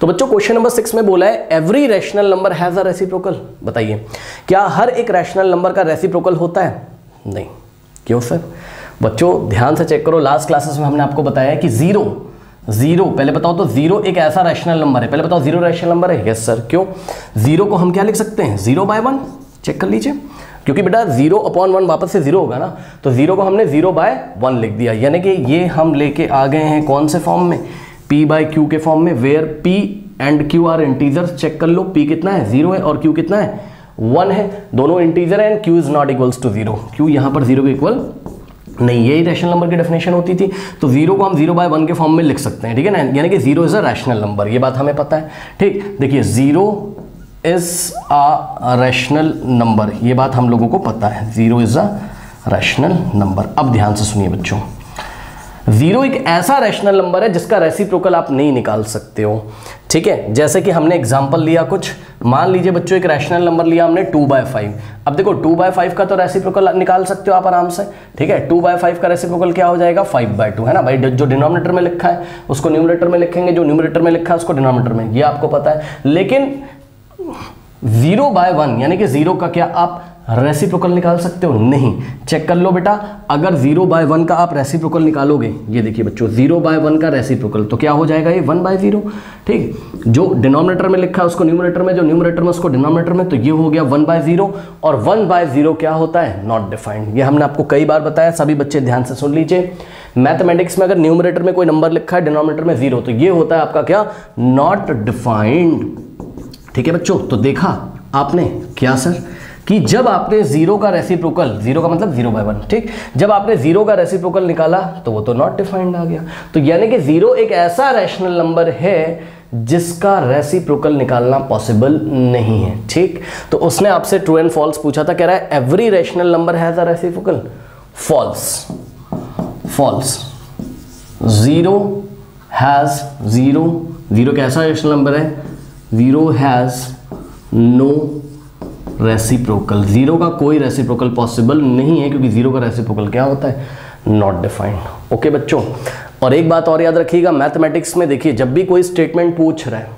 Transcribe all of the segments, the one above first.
तो बच्चों question number 6 में बोला है every rational number has a reciprocal. बताइए क्या हर एक रैशनल नंबर का रेसिप्रोकल होता है? नहीं। क्यों सर? बच्चों ध्यान से चेक करो, लास्ट क्लासेस में हमने आपको बताया कि जीरो पहले बताओ तो जीरो एक ऐसा रैशनल नंबर है। पहले बताओ जीरो रैशनल नंबर है? Yes sir. क्यों? जीरो को हम क्या लिख सकते हैं? 0/1। चेक कर लीजिए, क्योंकि बेटा 0/1 वापस से जीरो होगा ना, तो जीरो को हमने 0/1 लिख दिया, यानी कि ये हम लेके आ गए हैं कौन से फॉर्म में? p/q के फॉर्म में, where p and q are integers. Check कर लो, p कितना है? 0 है, और q कितना है? 1 है। दोनों इंटीजर है and q is not equals to 0। q यहां पर 0 के इक्वल नहीं, यही रैशनल नंबर की डेफिनेशन होती थी। तो 0 को हम 0/1 के फॉर्म में लिख सकते हैं, ठीक है ना, यानी कि 0 इज अ रैशनल नंबर, ये बात हमें पता है। ठीक, देखिए 0 इज अ रैशनल नंबर, ये बात हम लोगों को पता है, 0 इज अ रैशनल नंबर। अब ध्यान से सुनिए बच्चों, 0 एक ऐसा रैशनल नंबर है जिसका रेसिप्रोकल आप नहीं निकाल सकते हो, ठीक है। जैसे कि हमने एग्जांपल लिया कुछ, मान लीजिए बच्चों एक रैशनल नंबर लिया हमने 2/5। अब देखो 2/5 का तो रेसिप्रोकल निकाल सकते हो आप आराम से, ठीक है। 2/5 का रेसिप्रोकल क्या हो जाएगा? 5/2, है ना भाई। जो डिनोमिनेटर में लिखा है उसको न्यूमरेटर में लिखेंगे, जो न्यूमरेटर में लिखा है उसको डिनोमिनेटर में, ये आपको पता है। लेकिन 0/1 यानी कि 0 का क्या आप रेसिप्रोकल निकाल सकते हो? नहीं। चेक कर लो बेटा, अगर 0/1 का आप रेसिप्रोकल निकालोगे, ये देखिए बच्चों 0/1 का रेसिप्रोकल तो क्या हो जाएगा? ये 1/0, ठीक। जो डिनोमिनेटर में लिखा है उसको न्यूमरेटर में, जो न्यूमरेटर में उसको डिनोमिनेटर में, तो ये हो गया 1/0। और 1/0 क्या होता है? Not defined. ये हमने आपको कई बार बताया, सभी बच्चे ध्यान से सुन लीजिए। मैथमेटिक्स में अगर न्यूमरेटर में कोई नंबर लिखा है, डिनोमिनेटर में 0, तो ये होता है आपका क्या? नॉट डिफाइंड, ठीक है बच्चों। तो देखा आपने क्या सर कि जब आपने 0 का रेसिप्रोकल, 0 का मतलब 0/1, ठीक, जब आपने 0 का रेसिप्रोकल निकाला तो वो तो नॉट डिफाइंड आ गया। तो यानी कि 0 एक ऐसा रैशनल नंबर है जिसका रेसिप्रोकल निकालना पॉसिबल नहीं है, ठीक। तो उसने आपसे ट्रू एंड फॉल्स पूछा था, कह रहा है every rational number has a reciprocal. False, false. 0 has 0 कैसा रैशनल नंबर है? 0 हैज नो रेसिप्रोकल। 0 का कोई रेसिप्रोकल पॉसिबल नहीं है, क्योंकि 0 का रेसिप्रोकल क्या होता है? Not defined. ओके बच्चों, और एक बात और याद रखिएगा, मैथमेटिक्स में देखिए जब भी कोई स्टेटमेंट पूछ रहा है,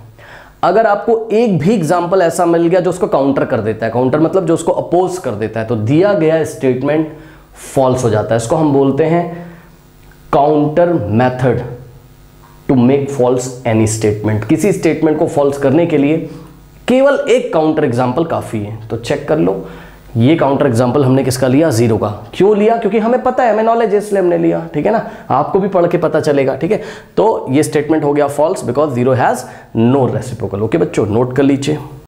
अगर आपको एक भी एग्जांपल ऐसा मिल गया जो उसको काउंटर कर देता है, काउंटर मतलब जो उसको अपोज कर देता है, तो दिया गया स्टेटमेंट फॉल्स हो जाता है। इसको हम बोलते हैं counter method to make false any statement. किसी स्टेटमेंट को फॉल्स करने के लिए केवल एक काउंटर एग्जाम्पल काफी है। तो चेक कर लो, ये काउंटर एग्जाम्पल हमने किसका लिया? 0 का। क्यों लिया? क्योंकि हमें पता है, हमें नॉलेज है, इसलिए हमने लिया, ठीक है ना। आपको भी पढ़ के पता चलेगा, ठीक है। तो ये स्टेटमेंट हो गया false because 0 has no reciprocal. Okay बच्चों, नोट कर लीजिए।